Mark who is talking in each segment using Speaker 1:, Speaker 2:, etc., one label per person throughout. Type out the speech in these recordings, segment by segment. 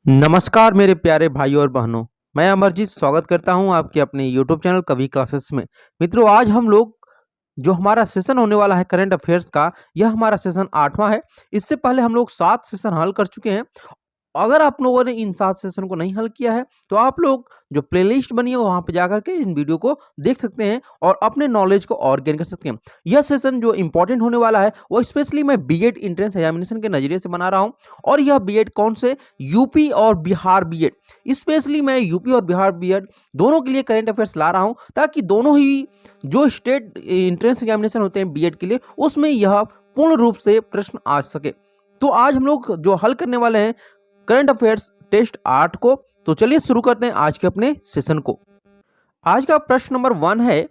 Speaker 1: नमस्कार मेरे प्यारे भाइयों और बहनों। मैं अमरजीत स्वागत करता हूं आपके अपने YouTube चैनल कवि क्लासेस में। मित्रों, आज हम लोग जो हमारा सेशन होने वाला है करंट अफेयर्स का, यह हमारा सेशन 8वां है। इससे पहले हम लोग 7 सेशन हल कर चुके हैं। अगर आप लोगों ने इन 7 सेशन को नहीं हल किया है तो आप लोग जो प्लेलिस्ट बनी है वहां पे जाकर के इन वीडियो को देख सकते हैं और अपने नॉलेज को और गेन कर सकते हैं। यह सेशन जो इंपॉर्टेंट होने वाला है वो स्पेशली मैं बीएड एंट्रेंस एग्जामिनेशन के नजरिए से बना रहा हूं। और यह बीएड कौन से, यूपी और बिहार बीएड, स्पेशली मैं यूपी और बिहार बीएड दोनों के लिए करंट अफेयर्स ला रहा हूं, ताकि दोनों ही जो स्टेट एंट्रेंस एग्जामिनेशन होते हैं बीएड के लिए, उसमें यह पूर्ण रूप से प्रश्न आ सके। तो आज हम लोग जो हल करने वाले हैं करंट अफेयर्स टेस्ट 8 को, तो चलिए शुरू करते हैं आज के अपने सेशन को। आज का प्रश्न नंबर 1 है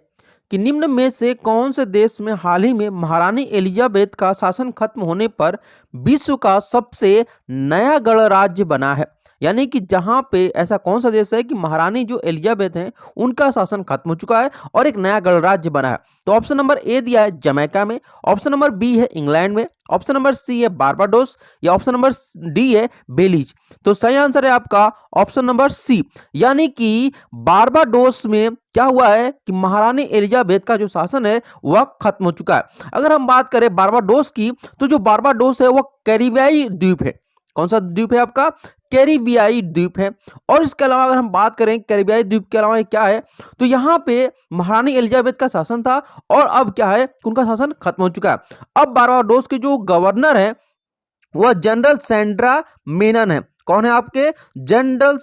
Speaker 1: कि निम्न में से कौन से देश में हाल ही में महारानी एलिजाबेथ का शासन खत्म होने पर विश्व का सबसे नया गणराज्य बना है। यानी कि जहां पे ऐसा कौन सा देश है कि महारानी जो एलिजाबेथ हैं उनका शासन खत्म हो चुका है और एक नया गणराज्य बना है। तो ऑप्शन नंबर ए दिया है जमैका में, ऑप्शन नंबर बी है इंग्लैंड में, ऑप्शन नंबर सी है बारबाडोस, या ऑप्शन नंबर डी है बेलीज। तो सही आंसर है आपका ऑप्शन नंबर सी, यानी कि बारबाडोस में क्या हुआ है कि महारानी एलिजाबेथ का जो शासन है वह खत्म हो चुका है। अगर हम बात करें बारबाडोस की, तो जो बारबाडोस है वह कैरिबियाई द्वीप है। कौन सा द्वीप है आपका? कैरिबियाई द्वीप है। और इसके अलावा अगर हम बात करें कैरिबियाई द्वीप के अलावा क्या है, तो यहाँ पे महारानी एलिजाबेथ का शासन था और अब क्या है, उनका शासन खत्म हो चुका है। अब बारबाडोस के जो गवर्नर है वह जनरल सैंड्रा मेनन है। कौन है आपके? जनरल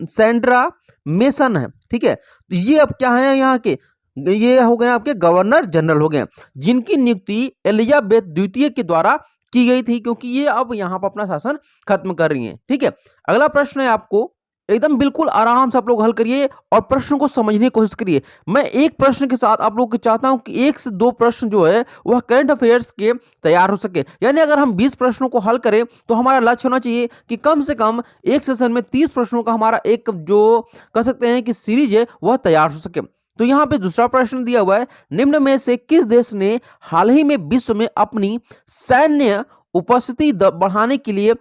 Speaker 1: सैंड्रा मेसन है। ठीक है, तो ये अब क्या है, यहाँ के ये हो गए आपके गवर्नर जनरल हो गए, जिनकी नियुक्ति एलिजाबेथ द्वितीय के द्वारा की गई थी, क्योंकि ये अब यहाँ पर अपना शासन खत्म कर रही हैं। ठीक है, अगला प्रश्न है आपको, एकदम बिल्कुल आराम से आप लोग हल करिए और प्रश्न को समझने की कोशिश करिए। मैं एक प्रश्न के साथ आप लोग को चाहता हूं कि 1 से 2 प्रश्न जो है वह करंट अफेयर्स के तैयार हो सके। यानी अगर हम 20 प्रश्नों को हल करें तो हमारा लक्ष्य होना चाहिए कि कम से कम एक सेशन में 30 प्रश्नों का हमारा एक जो कह सकते हैं कि सीरीज है वह तैयार हो सके। तो यहाँ पे दूसरा प्रश्न दिया हुआ है, निम्न में से किस देश ने हाल ही में विश्व में अपनी सैन्य उपस्थिति बढ़ाने के लिए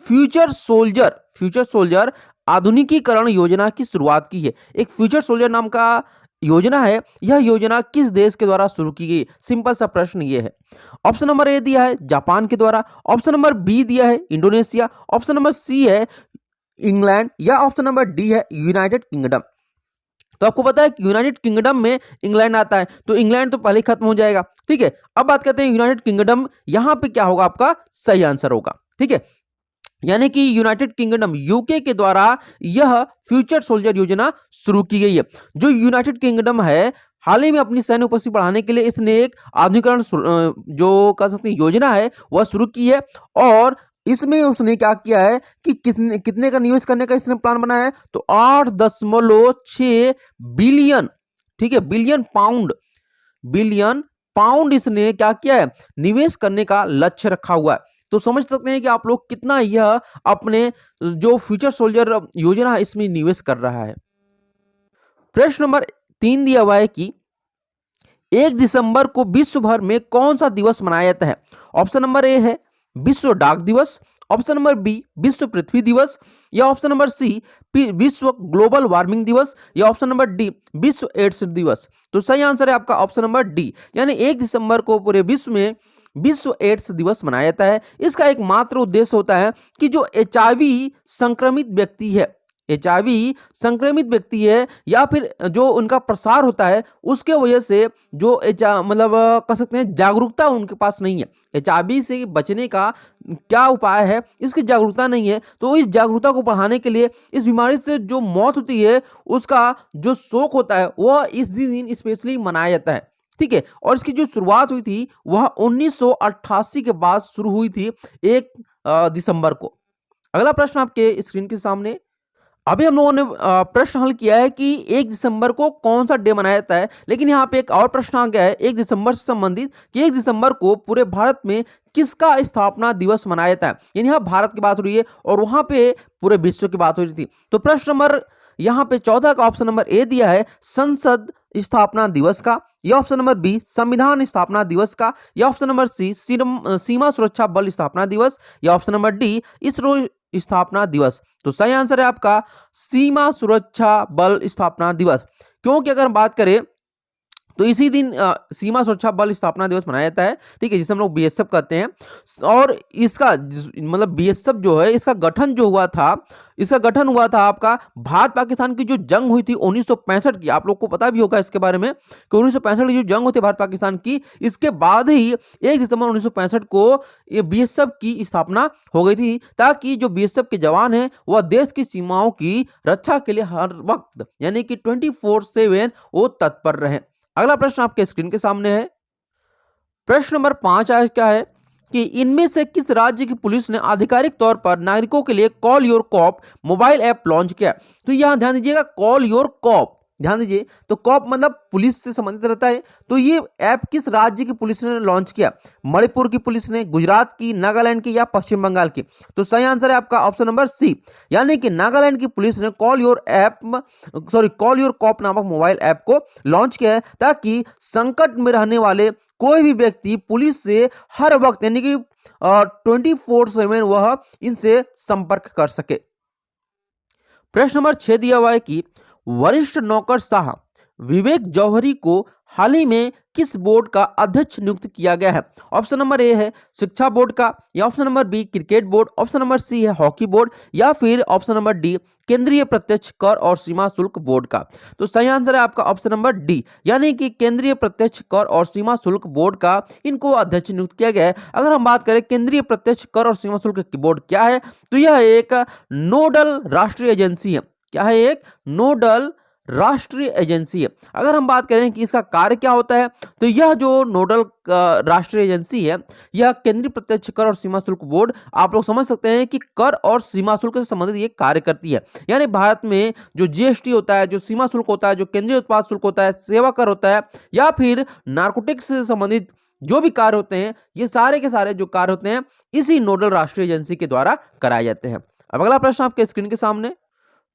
Speaker 1: फ्यूचर सोल्जर आधुनिकीकरण योजना की शुरुआत की है? एक फ्यूचर सोल्जर नाम का योजना है, यह योजना किस देश के द्वारा शुरू की गई? सिंपल सा प्रश्न ये है। ऑप्शन नंबर ए दिया है जापान के द्वारा, ऑप्शन नंबर बी दिया है इंडोनेशिया, ऑप्शन नंबर सी है इंग्लैंड, या ऑप्शन नंबर डी है यूनाइटेड किंगडम। तो आपको पता है कि यूनाइटेड किंगडम में इंग्लैंड आता है, तो इंग्लैंड तो पहले ही खत्म हो जाएगा। ठीक है, अब बात करते हैं यूनाइटेड किंगडम, यहां पे क्या होगा, आपका सही आंसर होगा। ठीक है, यानी कि यूनाइटेड किंगडम यूके के द्वारा यह फ्यूचर सोल्जर योजना शुरू की गई है। जो यूनाइटेड किंगडम है, हाल ही में अपनी सैन्य उपस्थिति बढ़ाने के लिए इसने एक आधुनिकीकरण जो कह सकते हैं योजना है वह शुरू की है। और इसमें उसने क्या किया है कि कितने का निवेश करने का इसने प्लान बनाया है, तो 8.6 बिलियन, ठीक है, बिलियन पाउंड इसने क्या किया है, निवेश करने का लक्ष्य रखा हुआ है। तो समझ सकते हैं कि आप लोग कितना यह अपने जो फ्यूचर सोल्जर योजना है इसमें निवेश कर रहा है। प्रश्न नंबर 3 दिया हुआ है कि 1 दिसंबर को विश्व भर में कौन सा दिवस मनाया जाता है? ऑप्शन नंबर ए है विश्व डाक दिवस, ऑप्शन नंबर बी विश्व पृथ्वी दिवस, या ऑप्शन नंबर सी विश्व ग्लोबल वार्मिंग दिवस, या ऑप्शन नंबर डी विश्व एड्स दिवस। तो सही आंसर है आपका ऑप्शन नंबर डी, यानी 1 दिसंबर को पूरे विश्व में विश्व एड्स दिवस मनाया जाता है। इसका एकमात्र उद्देश्य होता है कि जो एचआईवी संक्रमित व्यक्ति है, एचआईवी संक्रमित व्यक्ति है, या फिर जो उनका प्रसार होता है उसके वजह से जो मतलब कह सकते हैं जागरूकता उनके पास नहीं है, एचआईवी से बचने का क्या उपाय है इसकी जागरूकता नहीं है, तो इस जागरूकता को बढ़ाने के लिए इस बीमारी से जो मौत होती है उसका जो शोक होता है वह इस दिन स्पेशली मनाया जाता है। ठीक है, और इसकी जो शुरुआत हुई थी वह 1988 के बाद शुरू हुई थी 1 दिसंबर को। अगला प्रश्न आपके स्क्रीन के सामने, अभी हम लोगों ने प्रश्न हल किया है कि 1 दिसंबर को कौन सा डे मनाया जाता है, लेकिन यहाँ पे एक और प्रश्न आ गया है 1 दिसंबर से संबंधित कि 1 दिसंबर को पूरे भारत में किसका स्थापना दिवस मनाया जाता है। यानी यहाँ भारत की बात हो रही है और वहां पे पूरे विश्व की बात हो रही थी। तो प्रश्न नंबर यहाँ पे 14 का ऑप्शन नंबर ए दिया है संसद स्थापना दिवस का, या ऑप्शन नंबर बी संविधान स्थापना दिवस का, या ऑप्शन नंबर सी सीमा सुरक्षा बल स्थापना दिवस, या ऑप्शन नंबर डी इसरो स्थापना दिवस? तो सही आंसर है आपका सीमा सुरक्षा बल स्थापना दिवस। क्योंकि अगर हम बात करें तो इसी दिन सीमा सुरक्षा बल स्थापना दिवस मनाया जाता है, ठीक है, जिसे हम लोग बीएसएफ कहते हैं। और इसका मतलब बीएसएफ जो है इसका गठन जो हुआ था, इसका गठन हुआ था आपका भारत पाकिस्तान की जो जंग हुई थी 1965 की, आप लोग को पता भी होगा इसके बारे में कि 1965 की जो जंग हुई थी भारत पाकिस्तान की, इसके बाद ही 1 दिसंबर 1965 को ये बीएसएफ की स्थापना हो गई थी, ताकि जो बीएसएफ के जवान हैं वह देश की सीमाओं की रक्षा के लिए हर वक्त यानी कि 24/7 वो तत्पर रहे। अगला प्रश्न आपके स्क्रीन के सामने है। प्रश्न नंबर 5 आज क्या है कि इनमें से किस राज्य की पुलिस ने आधिकारिक तौर पर नागरिकों के लिए call your cop mobile app launch किया? तो यहां ध्यान दीजिएगा, कॉल योर कॉप, ध्यान दीजिए, तो कॉप मतलब पुलिस से संबंधित रहता है। तो ये ऐप किस राज्य की पुलिस ने लॉन्च किया? मणिपुर की पुलिस ने, गुजरात की, नागालैंड की या पश्चिम बंगाल की? तो सही आंसर है आपका ऑप्शन नंबर सी, यानी कि नागालैंड की पुलिस ने कॉल योर कॉप नामक मोबाइल ऐप को लॉन्च किया है, ताकि संकट में रहने वाले कोई भी व्यक्ति पुलिस से हर वक्त यानी कि 24/7 वह इनसे संपर्क कर सके। प्रश्न नंबर 6 दिया हुआ है कि वरिष्ठ नौकरशाह विवेक जौहरी को हाल ही में किस बोर्ड का अध्यक्ष नियुक्त किया गया है? ऑप्शन नंबर ए है शिक्षा बोर्ड का, या option number B cricket board, option number C है हॉकी बोर्ड, या फिर ऑप्शन नंबर डी केंद्रीय प्रत्यक्ष कर और सीमा शुल्क बोर्ड का? तो सही आंसर है आपका ऑप्शन नंबर डी, यानी कि केंद्रीय प्रत्यक्ष कर और सीमा शुल्क बोर्ड का इनको अध्यक्ष नियुक्त किया गया है। अगर हम बात करें केंद्रीय प्रत्यक्ष कर और सीमा शुल्क बोर्ड क्या है, तो यह एक नोडल राष्ट्रीय एजेंसी है। क्या है? एक नोडल राष्ट्रीय एजेंसी है। अगर हम बात करें कि इसका कार्य क्या होता है, तो यह जो नोडल राष्ट्रीय एजेंसी है, यह केंद्रीय प्रत्यक्ष कर और सीमा शुल्क बोर्ड, आप लोग समझ सकते हैं कि कर और सीमा शुल्क से संबंधित ये कार्य करती है। यानी भारत में जो जीएसटी होता है, जो सीमा शुल्क होता है, जो केंद्रीय उत्पाद शुल्क होता है, सेवा कर होता है, या फिर नारकोटिक्स से संबंधित जो भी कार्य होते हैं, ये सारे के सारे जो कार्य होते हैं इसी नोडल राष्ट्रीय एजेंसी के द्वारा कराए जाते हैं। अब अगला प्रश्न आपके स्क्रीन के सामने,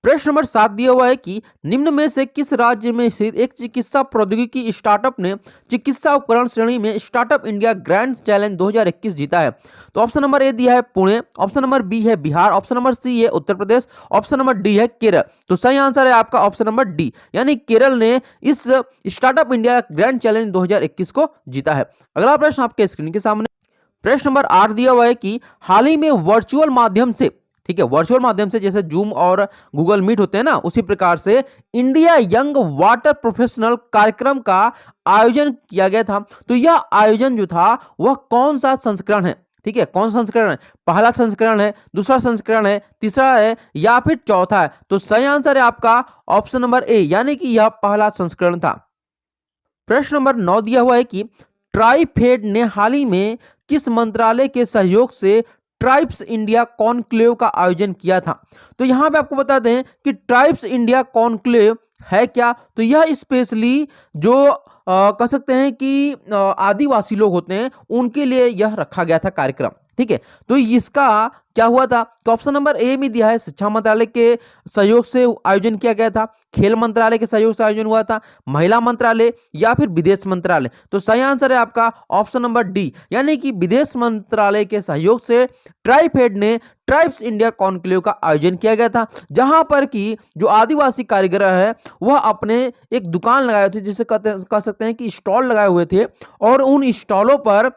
Speaker 1: प्रश्न नंबर 7 दिया हुआ है कि निम्न में से किस राज्य में स्थित एक चिकित्सा प्रौद्योगिकी स्टार्टअप ने चिकित्सा उपकरण श्रेणी में स्टार्टअप इंडिया ग्रैंड चैलेंज 2021 जीता है? तो ऑप्शन नंबर ए दिया है पुणे, ऑप्शन नंबर बी है बिहार, ऑप्शन नंबर सी है Uttar Pradesh, option number D है केरल। तो सही आंसर है आपका ऑप्शन नंबर डी, यानी केरल ने इस स्टार्टअप इंडिया ग्रैंड चैलेंज 2021 को जीता है। अगला प्रश्न आपके स्क्रीन के सामने, प्रश्न नंबर 8 दिया हुआ है कि हाल ही में वर्चुअल माध्यम से, ठीक है, वर्चुअल माध्यम से जैसे जूम और गूगल मीट होते हैं ना, उसी प्रकार से इंडिया यंग वाटर प्रोफेशनल कार्यक्रम का आयोजन किया गया था। तो यह आयोजन जो था वह कौन सा संस्करण है? ठीक है, कौन सा संस्करण है? पहला संस्करण है, दूसरा संस्करण है, तीसरा है, या फिर चौथा है? तो सही आंसर है आपका ऑप्शन नंबर ए, यानी कि यह पहला संस्करण था। प्रश्न नंबर 9 दिया हुआ है कि ट्राइफेड ने हाल ही में किस मंत्रालय के सहयोग से ट्राइब्स इंडिया कॉन्क्लेव का आयोजन किया था? तो यहां पे आपको बता दें कि ट्राइब्स इंडिया कॉन्क्लेव है क्या, तो यह स्पेशली जो कह सकते हैं कि आदिवासी लोग होते हैं उनके लिए यह रखा गया था कार्यक्रम। ठीक है, तो इसका क्या हुआ था? तो ऑप्शन नंबर ए में दिया है शिक्षा मंत्रालय के सहयोग से आयोजन किया गया था, खेल मंत्रालय के सहयोग से आयोजन हुआ था, महिला मंत्रालय, या फिर विदेश मंत्रालय? तो सही आंसर है आपका ऑप्शन नंबर डी, यानी कि विदेश मंत्रालय के सहयोग से ट्राइफेड ने ट्राइब्स इंडिया कॉन्क्लेव का आयोजन किया गया था, जहां पर कि जो आदिवासी कारीगर है वह अपने एक दुकान लगाए थे, जिसे कह सकते हैं कि स्टॉल लगाए हुए थे, और उन स्टॉलों पर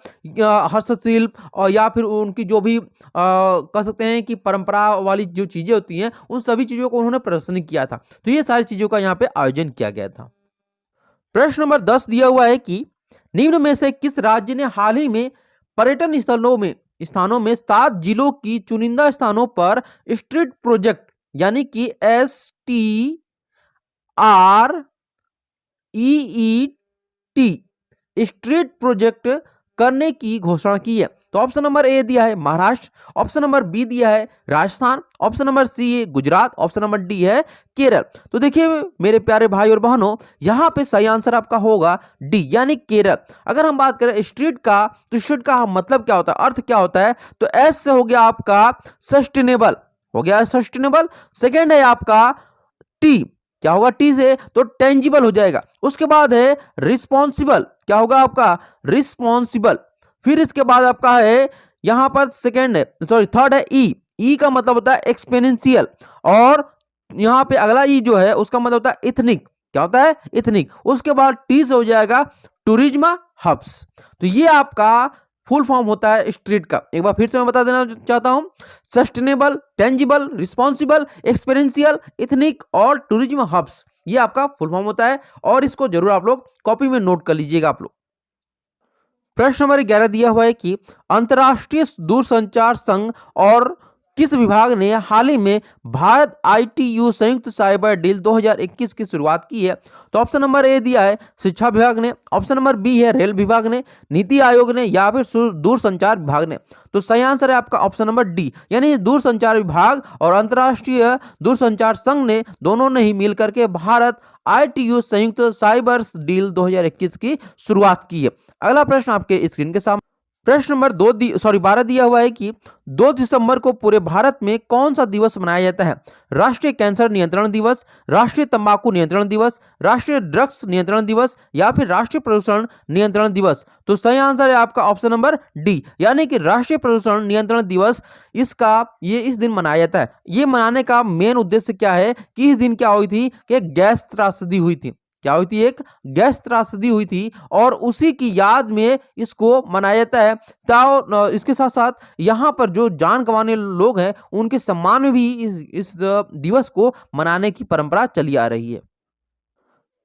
Speaker 1: हस्तशिल्प और या फिर उनकी जो भी कह सकते हैं कि परंपरा वाली जो चीजें होती हैं उन सभी चीजों को उन्होंने प्रदर्शन किया था। तो ये सारी चीजों का यहाँ पे आयोजन किया गया था। प्रश्न नंबर 10 दिया हुआ है कि निम्न में से किस राज्य ने हाल ही में पर्यटन स्थानों में 7 जिलों की चुनिंदा स्थानों पर स्ट्रीट प्रोजेक्ट यानी कि STREET स्ट्रीट प्रोजेक्ट करने की घोषणा की है? तो ऑप्शन नंबर ए दिया है महाराष्ट्र, ऑप्शन नंबर बी दिया है राजस्थान, ऑप्शन नंबर सी है गुजरात, ऑप्शन नंबर डी है केरल। तो देखिए मेरे प्यारे भाई और बहनों, यहां पे सही आंसर आपका होगा डी, यानी केरल। अगर हम बात करें स्ट्रीट का, तो स्ट्रीट का मतलब क्या होता है, अर्थ क्या होता है? तो एस से हो गया आपका सस्टेनेबल, हो गया सस्टेनेबल। सेकेंड है आपका टी, क्या होगा टी से? तो टेंजिबल हो जाएगा। उसके बाद है रिस्पॉन्सिबल, क्या होगा आपका? रिस्पॉन्सिबल। फिर इसके बाद आपका है यहां पर थर्ड है ई, ई का मतलब होता है एक्सपोनेंशियल, और यहाँ पे अगला ई जो है उसका मतलब होता है इथनिक। क्या होता है? इथनिक। उसके बाद टी से हो जाएगा टूरिज्म हब्स। तो ये आपका फुल फॉर्म होता है स्ट्रीट का। एक बार फिर से मैं बता देना चाहता हूं, sustainable, tangible, responsible, experiential, ethnic और टूरिज्म हब्स, ये आपका फुल फॉर्म होता है, और इसको जरूर आप लोग कॉपी में नोट कर लीजिएगा आप लोग। प्रश्न नंबर 11 दिया हुआ है कि अंतर्राष्ट्रीय दूरसंचार संघ और किस विभाग ने हाल ही में भारत आईटीयू संयुक्त साइबर डील 2021 की शुरुआत की है? तो ऑप्शन नंबर ए दिया है शिक्षा विभाग ने, ऑप्शन नंबर बी है रेल विभाग ने, नीति आयोग ने, या फिर दूरसंचार विभाग ने। तो सही आंसर है आपका ऑप्शन नंबर डी, यानी दूरसंचार विभाग और अंतर्राष्ट्रीय दूरसंचार संघ ने दोनों ने ही मिलकर के भारत आईटीयू संयुक्त साइबर डील 2021 की शुरुआत की है। अगला प्रश्न आपके स्क्रीन के सामने, प्रश्न नंबर 12 दिया हुआ है कि 2 दिसंबर को पूरे भारत में कौन सा दिवस मनाया जाता है? राष्ट्रीय कैंसर नियंत्रण दिवस, राष्ट्रीय तंबाकू नियंत्रण दिवस, राष्ट्रीय ड्रग्स नियंत्रण दिवस, या फिर राष्ट्रीय प्रदूषण नियंत्रण दिवस। तो सही आंसर है आपका ऑप्शन नंबर डी, यानी कि राष्ट्रीय प्रदूषण नियंत्रण दिवस। ये इस दिन मनाया जाता है। ये मनाने का मेन उद्देश्य क्या है कि इस दिन क्या हुई थी कि गैस त्रासदी हुई थी। क्या हुई थी? एक गैस त्रासदी हुई थी, और उसी की याद में इसको मनाया जाता है। तो इसके साथ साथ यहाँ पर जो जान गंवाने लोग हैं उनके सम्मान में भी इस दिवस को मनाने की परंपरा चली आ रही है।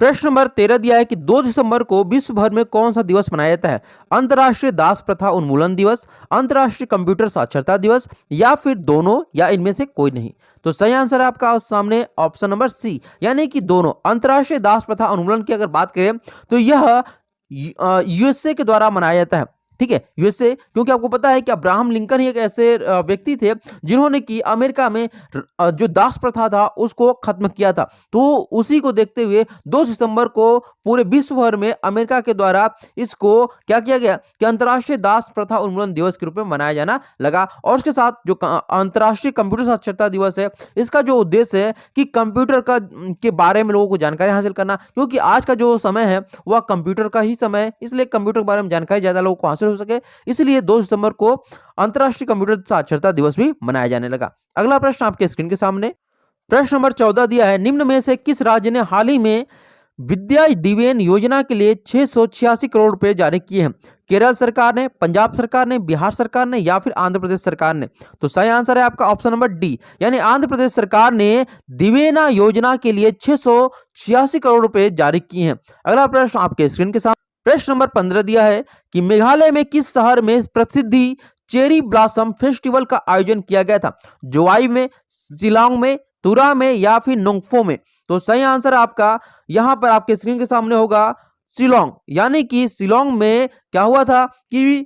Speaker 1: प्रश्न नंबर 13 दिया है कि 2 दिसंबर को विश्व भर में कौन सा दिवस मनाया जाता है? अंतर्राष्ट्रीय दास प्रथा उन्मूलन दिवस, अंतर्राष्ट्रीय कंप्यूटर साक्षरता दिवस, या फिर दोनों, या इनमें से कोई नहीं। तो सही आंसर है आपका सामने ऑप्शन नंबर सी, यानी कि दोनों। अंतर्राष्ट्रीय दास प्रथा उन्मूलन की अगर बात करें तो यह यूएसए के द्वारा मनाया जाता है। ठीक है, यूएसए, क्योंकि आपको पता है कि अब्राहम लिंकन ही एक ऐसे व्यक्ति थे जिन्होंने कि अमेरिका में जो दास प्रथा था उसको खत्म किया था। तो उसी को देखते हुए 2 सितंबर को पूरे विश्व भर में अमेरिका के द्वारा इसको क्या किया गया कि अंतर्राष्ट्रीय दास प्रथा उन्मूलन दिवस के रूप में मनाया जाना लगा। और उसके साथ जो अंतर्राष्ट्रीय कंप्यूटर साक्षरता दिवस है, इसका जो उद्देश्य है कि कंप्यूटर के बारे में लोगों को जानकारी हासिल करना, क्योंकि आज का जो समय है वह कंप्यूटर का ही समय है, इसलिए कंप्यूटर के बारे में जानकारी ज्यादा लोगों को हासिल हो सके, इसलिए 2 सितंबर को अंतर्राष्ट्रीय कंप्यूटर साक्षरता दिवस भी मनाया जाने लगा। अगला प्रश्न आपके स्क्रीन के सामने, प्रश्न नंबर 14 दिया है, निम्न में से किस राज्य ने हाल ही में विद्या दिवेन योजना के लिए 686 करोड़ रुपए जारी किए हैं? केरल सरकार ने, पंजाब सरकार ने, बिहार सरकार ने, या फिर आंध्र प्रदेश सरकार ने। तो सही आंसर है आपका ऑप्शन नंबर डी, यानी आंध्र प्रदेश सरकार ने दिवेना योजना के लिए 686 करोड़ रुपए जारी किए हैं। अगला प्रश्न आपके स्क्रीन के सामने, प्रश्न नंबर 15 दिया है कि मेघालय में किस शहर में प्रसिद्धि चेरी ब्लॉसम फेस्टिवल का आयोजन किया गया था? जोवाई में, शिलांग में, तुरा में, या फिर नोंगफो में। तो सही आंसर आपका यहां पर आपके स्क्रीन के सामने होगा शिलोंग, यानी कि शिलोंग में क्या हुआ था कि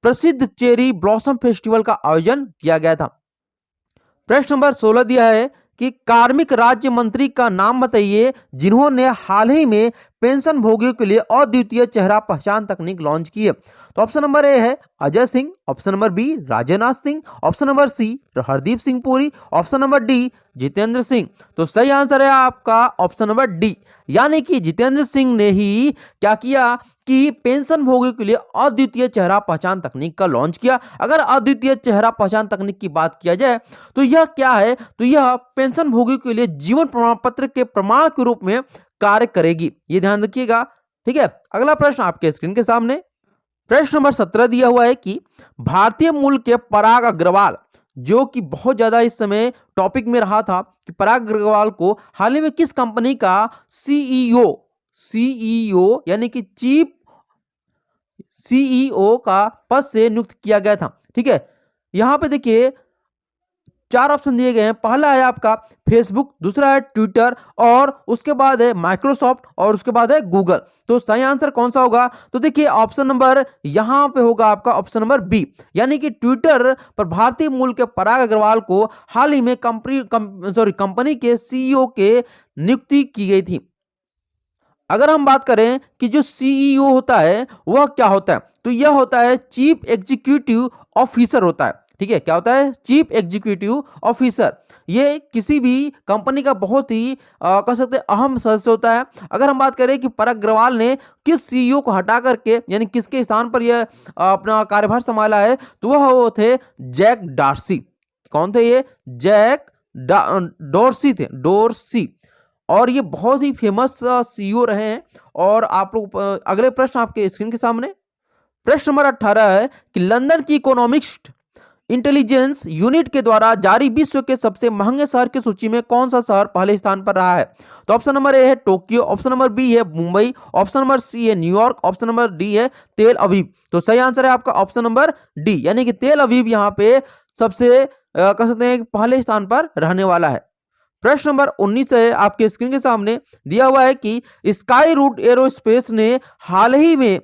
Speaker 1: प्रसिद्ध चेरी ब्लॉसम फेस्टिवल का आयोजन किया गया था। प्रश्न नंबर 16 दिया है कि कार्मिक राज्य मंत्री का नाम बताइए जिन्होंने हाल ही में पेंशन भोगियों के लिए अद्वितीय चेहरा पहचान तकनीक लॉन्च की है। तो ऑप्शन नंबर ए है Ajay Singh, option number B Rajnath Singh, option number C Hardeep Singh Puri, option number D Jitendra Singh. तो सही आंसर है आपका ऑप्शन नंबर डी, यानी कि जितेंद्र सिंह ने ही क्या किया कि पेंशन भोगियों के लिए अद्वितीय चेहरा पहचान तकनीक का लॉन्च किया। अगर अद्वितीय चेहरा पहचान तकनीक की बात किया जाए तो यह क्या है, तो यह पेंशन भोगियों के लिए जीवन प्रमाण पत्र के प्रमाण के रूप में कार्य करेगी, ये ध्यान रखिएगा। ठीक है, अगला प्रश्न आपके स्क्रीन के सामने, प्रश्न नंबर 17 दिया हुआ है कि भारतीय मूल के पराग अग्रवाल, जो कि बहुत ज्यादा इस समय टॉपिक में रहा था कि पराग अग्रवाल को हाल ही में किस कंपनी का सीईओ यानी कि चीफ सीईओ का पद से नियुक्त किया गया था। ठीक है, यहां पे देखिए 4 ऑप्शन दिए गए हैं। पहला है आपका फेसबुक, दूसरा है ट्विटर, और उसके बाद है माइक्रोसॉफ्ट, और उसके बाद है गूगल। तो सही आंसर कौन सा होगा? तो देखिए ऑप्शन नंबर यहां पे होगा आपका ऑप्शन नंबर बी, यानी कि ट्विटर पर भारतीय मूल के पराग अग्रवाल को हाल ही में कंपनी के सीईओ के नियुक्ति की गई थी। अगर हम बात करें कि जो सीईओ होता है वह क्या होता है, तो यह होता है चीफ एग्जीक्यूटिव ऑफिसर होता है। ठीक है, क्या होता है? Chief executive officer. ये किसी भी कंपनी का बहुत ही कह सकते हैं अहम सदस्य होता है। अगर हम बात करें कि पराग अग्रवाल ने किस सीईओ को हटा करके यानी किसके स्थान पर यह अपना कार्यभार संभाला है, तो वह थे जैक डार्सी। कौन थे ये? जैक डोर्सी थे, डोर्सी। और ये बहुत ही फेमस सीईओ रहे हैं। और आप लोग अगले प्रश्न आपके स्क्रीन के सामने, प्रश्न नंबर 18 है कि लंदन की इकोनॉमिक्स इंटेलिजेंस यूनिट के द्वारा जारी विश्व के सबसे महंगे शहर की सूची में कौन सा शहर पहले स्थान पर रहा है? तो ऑप्शन नंबर ए है टोक्यो, ऑप्शन नंबर बी है मुंबई, ऑप्शन नंबर सी है न्यूयॉर्क, ऑप्शन नंबर डी है तेल अवीव। तो सही आंसर है आपका ऑप्शन नंबर डी, यानी कि तेल अवीव यहाँ पे सबसे कह सकते हैं पहले स्थान पर रहने वाला है। प्रश्न नंबर 19 है आपके स्क्रीन के सामने, दिया हुआ है कि स्काई रूट एरोस्पेस ने हाल ही में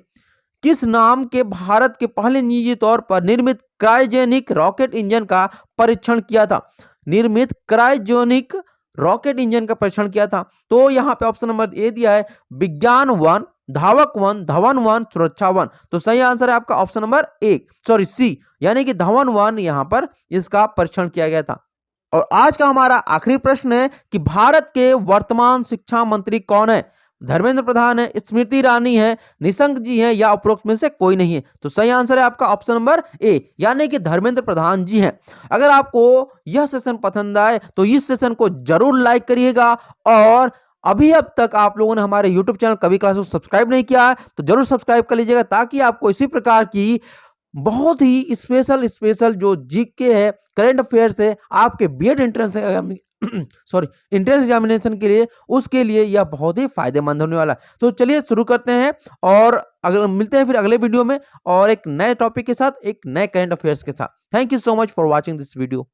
Speaker 1: किस नाम के भारत के पहले निजी तौर पर निर्मित क्रायोजेनिक रॉकेट इंजन का परीक्षण किया था? निर्मित क्रायोजेनिक रॉकेट इंजन का परीक्षण किया था। तो यहाँ पे ऑप्शन नंबर ए दिया है विज्ञान 1, धावक 1, धवन 1, सुरक्षा 1। तो सही आंसर है आपका option number A, sorry C, यानी कि धवन 1 यहाँ पर इसका परीक्षण किया गया था। और आज का हमारा आखिरी प्रश्न है कि भारत के वर्तमान शिक्षा मंत्री कौन है? धर्मेंद्र प्रधान है, स्मृति ईरानी है, निशंक जी हैं, या उपरोक्त में से कोई नहीं है? तो सही आंसर है आपका ऑप्शन नंबर ए, यानी कि धर्मेंद्र प्रधान जी हैं। अगर आपको यह सेशन पसंद आए तो इस सेशन को जरूर लाइक करिएगा। और अभी अब तक आप लोगों ने हमारे YouTube चैनल कवि क्लासेस को सब्सक्राइब नहीं किया है तो जरूर सब्सक्राइब कर लीजिएगा, ताकि आपको इसी प्रकार की बहुत ही स्पेशल जो जीके है, करंट अफेयर्स है, आपके BEd entrance sorry entrance examination के लिए, उसके लिए यह बहुत ही फायदेमंद होने वाला है। तो चलिए शुरू करते हैं और अगर मिलते हैं फिर अगले वीडियो में और एक नए टॉपिक के साथ, एक नए करंट अफेयर्स के साथ। Thank you so much for watching this video.